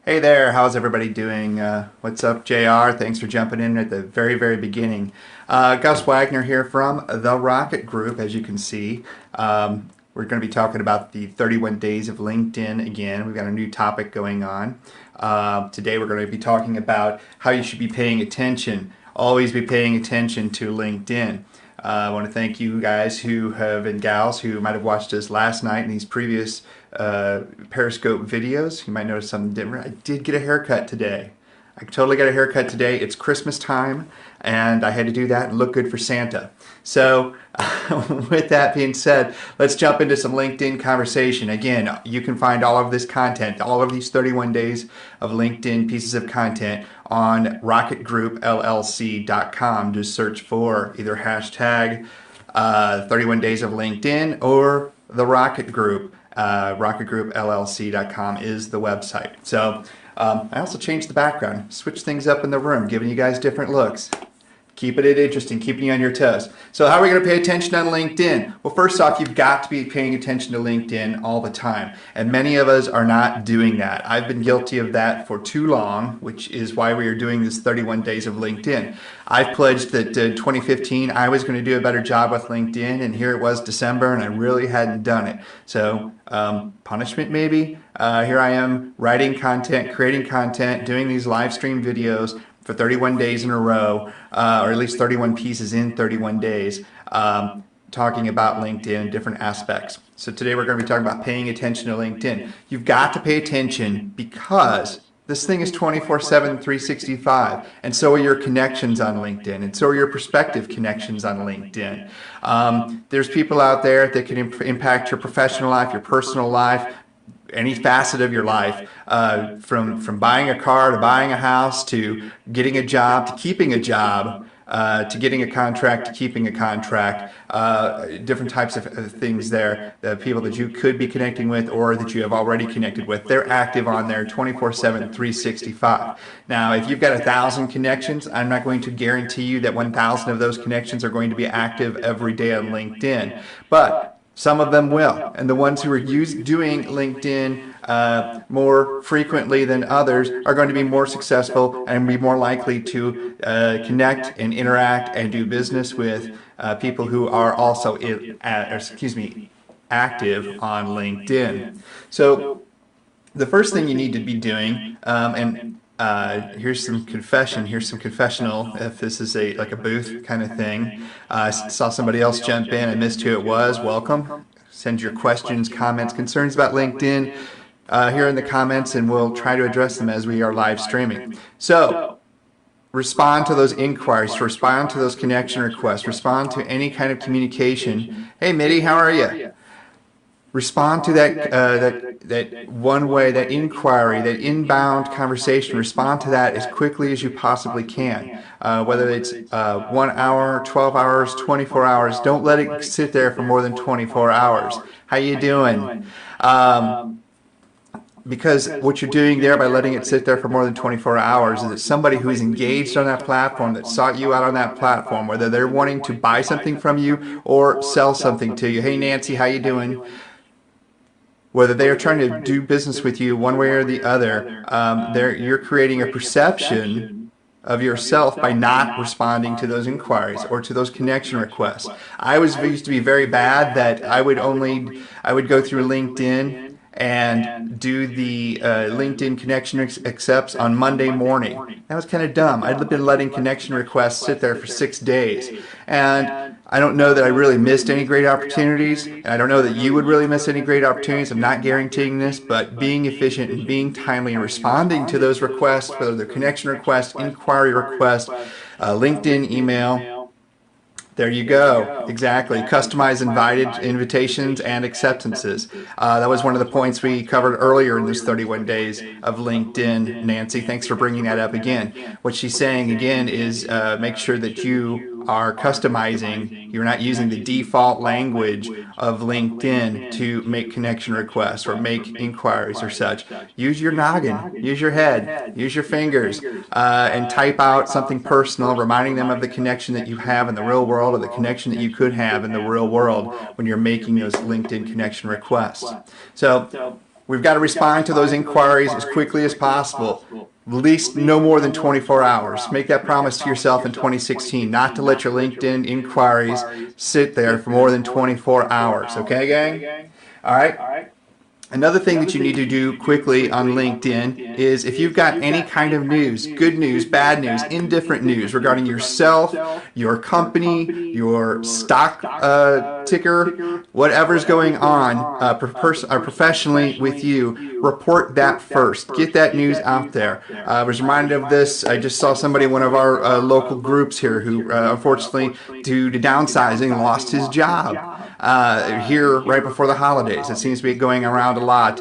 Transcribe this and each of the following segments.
Hey there, how's everybody doing? What's up, JR? Thanks for jumping in at the very beginning. Gus Wagner here from the Rocket Group, as you can see. We're going to be talking about the 31 days of LinkedIn again. We've got a new topic going on. Today we're going to be talking about how you should be paying attention, always be paying attention to LinkedIn. I want to thank you guys and gals who might have watched us last night in these previous Periscope videos. You might notice something different. I did get a haircut today. I totally got a haircut today. It's Christmas time, and I had to do that and look good for Santa. So with that being said, let's jump into some LinkedIn conversation. Again, you can find all of this content, all of these 31 days of LinkedIn pieces of content on rocketgroupllc.com. Just search for either hashtag 31 days of LinkedIn or the Rocket Group. rocketgroupllc.com is the website. So I also changed the background, switched things up in the room, giving you guys different looks. Keeping it interesting, keeping you on your toes. So how are we going to pay attention on LinkedIn? Well, first off, you've got to be paying attention to LinkedIn all the time. And many of us are not doing that. I've been guilty of that for too long, which is why we are doing this 31 days of LinkedIn. I pledged that in 2015 I was going to do a better job with LinkedIn, and here it was December, and I really hadn't done it. So punishment maybe? Here I am writing content, creating content, doing these live stream videos for 31 days in a row, or at least 31 pieces in 31 days, talking about LinkedIn and different aspects. So today we're going to be talking about paying attention to LinkedIn. You've got to pay attention because this thing is 24/7, 365, and so are your connections on LinkedIn, and so are your prospective connections on LinkedIn. There's people out there that can impact your professional life, your personal life, any facet of your life, from buying a car to buying a house to getting a job to keeping a job, to getting a contract to keeping a contract, different types of things there, the people that you could be connecting with or that you have already connected with. They're active on there 24/7, 365. Now, if you've got 1,000 connections, I'm not going to guarantee you that 1,000 of those connections are going to be active every day on LinkedIn, but some of them will, and the ones who are doing LinkedIn more frequently than others are going to be more successful and be more likely to connect and interact and do business with people who are also active on LinkedIn. So the first thing you need to be doing, here's some confessional, if this is like a booth kind of thing. I saw somebody else jump in. I missed who it was. Welcome. Send your questions, comments, concerns about LinkedIn here in the comments, and we'll try to address them as we are live streaming. So respond to those inquiries, respond to those connection requests, respond to any kind of communication. Hey, Mitty, how are you? Respond to that one way, that inquiry, that inbound conversation. Respond to that as quickly as you possibly can. Whether it's 1 hour, 12 hours, 24 hours, don't let it sit there for more than 24 hours. How you doing? Because what you're doing there by letting it sit there for more than 24 hours is that somebody who is engaged on that platform, that sought you out on that platform, whether they're wanting to buy something from you or sell something to you. Hey, Nancy, how you doing? Whether they are trying to do business with you one way or the other, you're creating a perception of yourself by not responding to those inquiries or to those connection requests. I used to be very bad that I would go through LinkedIn and do the LinkedIn connection accepts on Monday morning. That was kind of dumb. I'd been letting connection requests sit there for 6 days. And I don't know that I really missed any great opportunities, and I don't know that you would really miss any great opportunities. I'm not guaranteeing this, but being efficient and being timely and responding to those requests, whether they're connection requests, inquiry requests, LinkedIn email. There you go. Exactly. Customize invited invitations and acceptances. That was one of the points we covered earlier in this 31 days of LinkedIn. Nancy, thanks for bringing that up again. What she's saying again is make sure that you are customizing. You're not using the default language of LinkedIn to make connection requests or make inquiries or such. Use your noggin, use your head, use your fingers, and type out something personal, reminding them of the connection that you have in the real world, or the connection that you could have in the real world when you're making those LinkedIn connection requests. So We've got to respond to those inquiries as quickly as possible. At least no more than 24 hours. Make that promise to yourself in 2016, not to let your LinkedIn inquiries sit there for more than 24 hours. Okay, gang? All right? Another thing that you need to do quickly on LinkedIn is if you've got any kind of news, good news, bad news, indifferent news regarding yourself, your company, your stock ticker, whatever's going on professionally with you, report that first. Get that news out there. I was reminded of this. I just saw somebody in one of our local groups here who unfortunately, due to downsizing, lost his job here right before the holidays. It seems to be going around a lot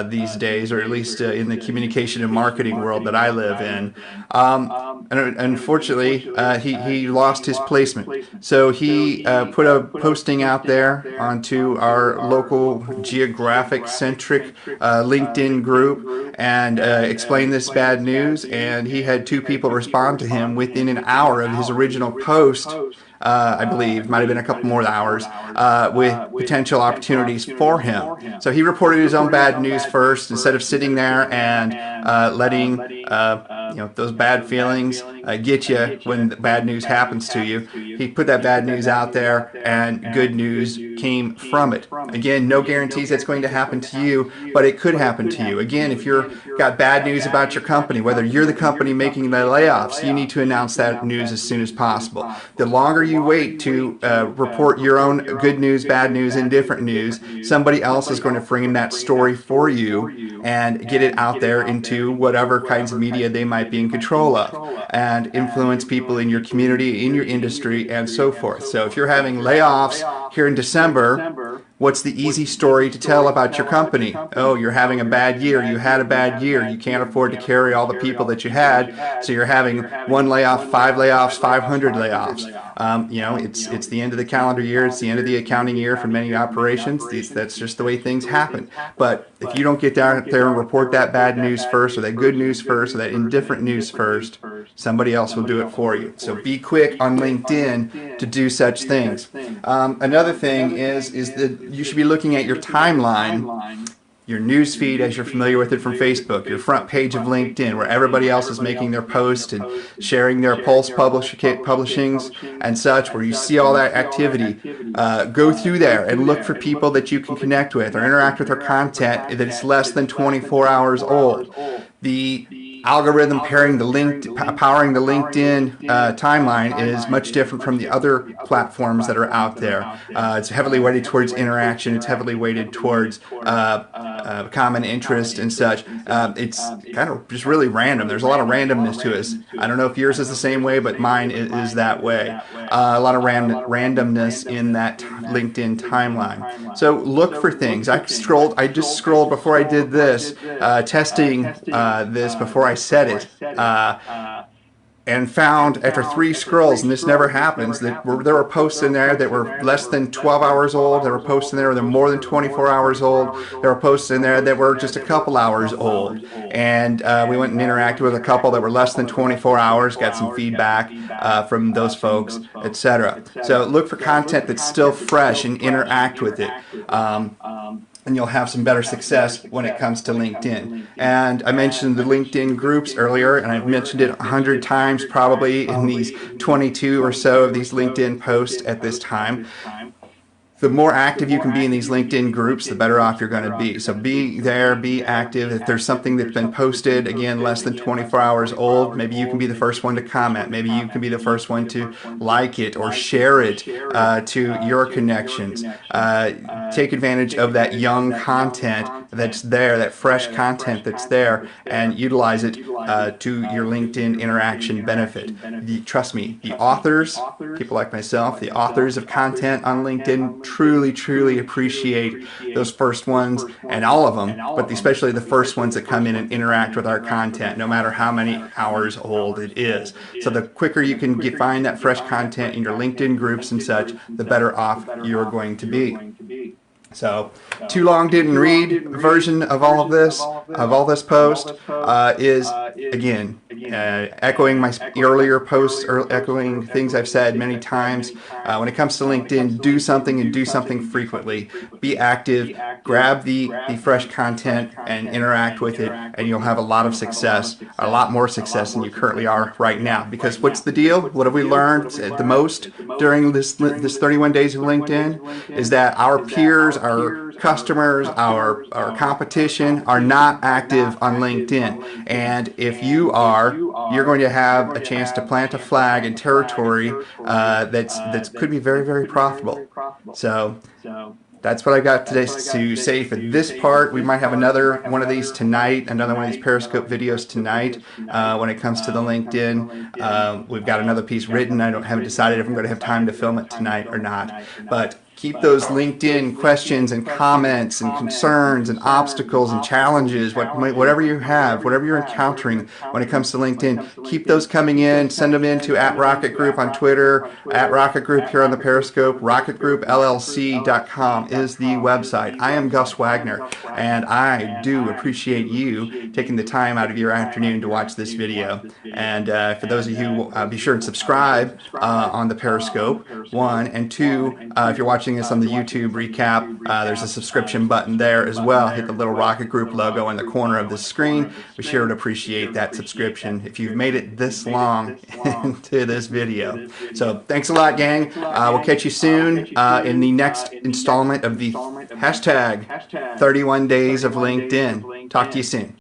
these days, or at least in the communication and marketing world that I live in. And unfortunately, he lost his placement. So he put a posting out there onto our local geographic-centric LinkedIn group and explained this bad news, and he had 2 people respond to him within an hour of his original post. I believe, might have been a couple more hours, with potential opportunities for him. So he reported his own bad news first, instead of sitting there and letting those bad feelings get you when the bad news happens to you. He put that bad news out there, and good news came from it. Again, no guarantees that's going to happen to you, but it could happen to you. Again, if you've got bad news about your company, whether you're the company making the layoffs, you need to announce that news as soon as possible. The longer you wait to report your own good news, bad news, indifferent news, somebody else is going to frame that story for you and get it out there into whatever kinds of media they might be in control of, and influence people in your community, in your industry, and so forth. So if you're having layoffs here in December, what's the easy story to tell about your company? Oh, you're having a bad year. You had a bad year. You can't afford to carry all the people that you had, so you're having 1 layoff, 5 layoffs, 500 layoffs. It's the end of the calendar year. It's the end of the accounting year for many operations. That's just the way things happen. But if you don't get down there and report that bad news first, or that good news first, or that indifferent news first, somebody else will do it for you. So be quick on LinkedIn to do such things. Another thing is that you should be looking at your timeline, your news feed, as you're familiar with it from Facebook, your front page of LinkedIn, where everybody else is making their posts and sharing their Pulse publishings and such, where you see all that activity. Go through there and look for people that you can connect with or interact with their content that's less than 24 hours old. The algorithm powering the LinkedIn timeline is much different from the other platforms that are out there. It's heavily weighted towards interaction. It's heavily weighted towards common interest and such. It's kind of just really random. There's a lot of randomness to it. I don't know if yours is the same way, but mine is that way. A lot of randomness in that LinkedIn timeline. So look for things. I just scrolled before I did this, testing this before I said it, and found after 3 scrolls, and this never happens, that there were posts in there that were less than 12 hours old. There were posts in there that were more than 24 hours old. There were posts in there that were just a couple hours old. And we went and interacted with a couple that were less than 24 hours, got some feedback from those folks, etc. So look for content that's still fresh and interact with it. And you'll have some better success when it comes to LinkedIn. And I mentioned the LinkedIn groups earlier, and I've mentioned it 100 times probably in these 22 or so of these LinkedIn posts at this time. The more active you can be in these LinkedIn groups, the better off you're going to be. So be there, be active. If there's something that's been posted, again, less than 24 hours old, maybe you can be the first one to comment. Maybe you can be the first one to like it or share it to your connections. Take advantage of that young content that's there, that fresh content that's there, and utilize it to your LinkedIn interaction benefit. Trust me, the authors, people like myself, the authors of content on LinkedIn truly appreciate those first ones, and all of them, but especially the first ones that come in and interact with our content, no matter how many hours old it is. So the quicker you can find that fresh content in your LinkedIn groups and such, the better off you're going to be. So, too long didn't read version of all of this post is again, echoing my earlier posts, or echoing things I've said many times, when it comes to LinkedIn, do something and do something frequently. Be active, grab the fresh content and interact with it, and you'll have a lot of success, a lot more success than you currently are right now. Because what's the deal? What have we learned the most during this 31 days of LinkedIn is that our peers, our customers, our competition are not active on LinkedIn. And if you are, you're going to have a chance to plant a flag in territory that could be very, very profitable. So that's what I got today to say for this part. We might have another one of these tonight, another one of these Periscope videos tonight when it comes to the LinkedIn. We've got another piece written. I haven't decided if I'm going to have time to film it tonight or not. But keep those LinkedIn questions and comments and concerns and obstacles and challenges, whatever you have, whatever you're encountering when it comes to LinkedIn, keep those coming in. Send them in to @RocketGroup on Twitter, @RocketGroup here on the Periscope. RocketGroupLLC.com is the website. I am Gus Wagner, and I do appreciate you taking the time out of your afternoon to watch this video. And for those of you, be sure and subscribe on the Periscope, 1, and 2, if you're watching this on the YouTube recap, there's a subscription button there as well. Hit the little Rocket Group logo in the corner of the screen. We sure would appreciate that subscription if you've made it this long into this video. So thanks a lot, gang. We'll catch you soon in the next installment of the hashtag 31 Days of LinkedIn. Talk to you soon.